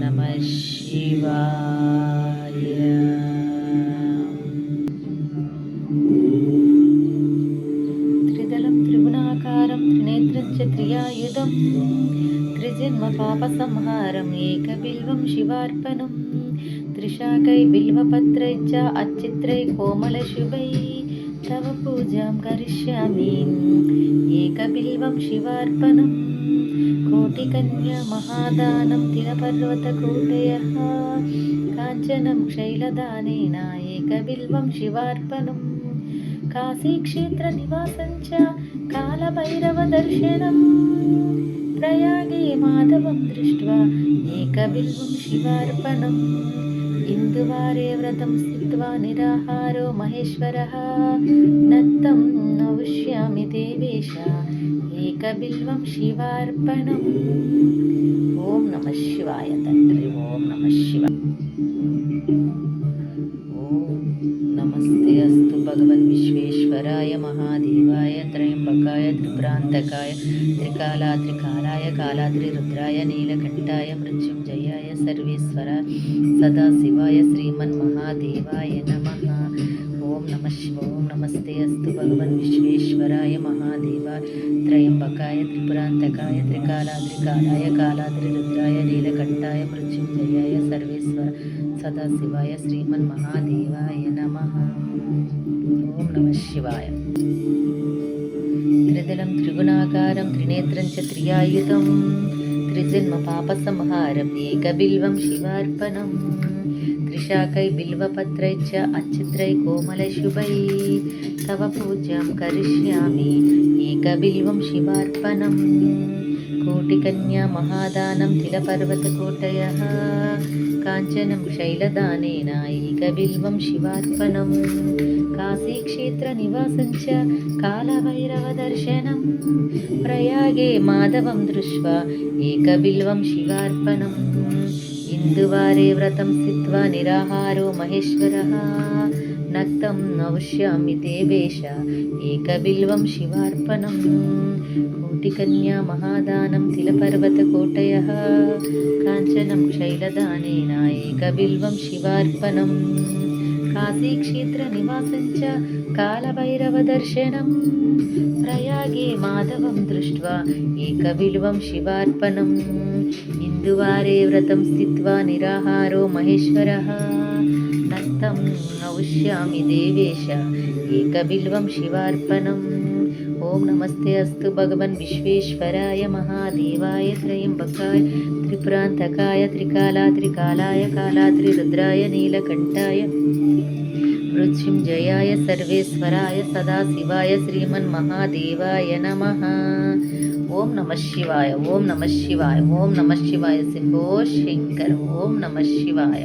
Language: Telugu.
నమః శివాయ. త్రిదళం త్రిగుణాకారం త్రినేత్రం చ త్రియాయుధం త్రిజన్మ పాపసంహారం ఏకబిల్వం శివార్పణం త్రిశాకై బిల్వపత్రై చ అచ్చిత్రై కోమలశుభై తవ పూజాం కరిష్యామి ఏకబిల్వం శివార్పణం కోటికన్యా మహాదానం తిలపర్వతకోటయః కాంచనం శైలదానేన ఏకబిల్వం శివార్పణం కాశీక్షేత్రనివాసం చ కాలభైరవదర్శనం ప్రయాగే మాధవం దృష్ట్వా ఏకబిల్వం శివార్పణం ఇందువారే వ్రతం స్థిత్వా నిరాహారో మహేశ్వరः నత్తం నవిష్యామి దేవేశ ఏకబిల్వం శివార్పణం. ఓం నమః శివాయ తండ్రి. ఓం నమః శివాయ. ఓం నమస్తే అస్తు భగవన్ విశ్వేశ్వరాయ మహాదేవాయ త్రయంబకాయ త్రిపురాంతకాయ త్రికాలాయ కాలాద్రి రుద్రాయ నీలకంఠాయ మృత్యుంజయాయ సర్వేశ్వర సదాశివాయ శ్రీమన్మహాదేవాయ నమః. ఓం నమః శివాయ. ఓం నమస్తే అస్తు భగవన్ విశ్వేశ్వరాయ మహాదేవాయ త్రయంబకాయ త్రిపురాంతకాయ త్రికాలాయ కాలాద్రి రుద్రాయ నీలకంఠాయ మృత్యుంజయాయ సర్వేశ్వర సదాశివాయ శ్రీమన్మహాదేవాయ నమః. ఓం నమః శివాయ. త్రిదళం త్రిగుణాకారం త్రినేత్రం చ త్రియాయుధం త్రిజన్మ పాపసంహారం ఏకబిల్వం శివార్పణం త్రిశాకై బిల్వపత్రై చ అచ్చిత్రై కోమలశుభై తవ పూజాం కరిష్యామి ఏకబిల్వం శివార్పణం కోటికన్యా మహాదానం తిలపర్వతకోటయః కాంచనం శైలదానేన ఏకబిల్వం శివార్పణం కాశీక్షేత్రనివాసం చ కాలభైరవదర్శనం ప్రయాగే మాధవం దృష్ట్వా ఏకబిల్వం శివార్పణం ఇందువారే వ్రతం స్థిత్వా నిరాహారో మహేశ్వరः నక్తం నవిష్యామి దేవేశ ఏకబిల్వం శివార్పణం కోటికన్యా మహాదానం తిలపర్వతకోటయః కాంచనం శైలదానేన ఏకబిల్వం శివార్పణం కాశీక్షేత్రనివాసం చ కాలభైరవదర్శనం ప్రయాగే మాధవం దృష్ట్వా ఏకబిల్వం శివార్పణం ఇందువారే వ్రతం స్థిత్వా నిరాహారో మహేశ్వరः నక్తం నవిష్యామి దేవేశ ఏకబిల్వం శివార్పణం. ఓం నమస్తే అస్తు భగవన్ విశ్వేశ్వరాయ మహాదేవాయ త్రయంబకాయ త్రిపురాంతకాయ త్రికాలాయ కాలాద్రి రుద్రాయ నీలకంఠాయ మృత్యుంజయాయ సర్వేశ్వరాయ సదాశివాయ శ్రీమన్మహాదేవాయ నమః. ఓం నమః శివాయ. ఓం నమః శివాయ. ఓం నమః శివాయ. శంభో శంకర. ఓం నమః శివాయ.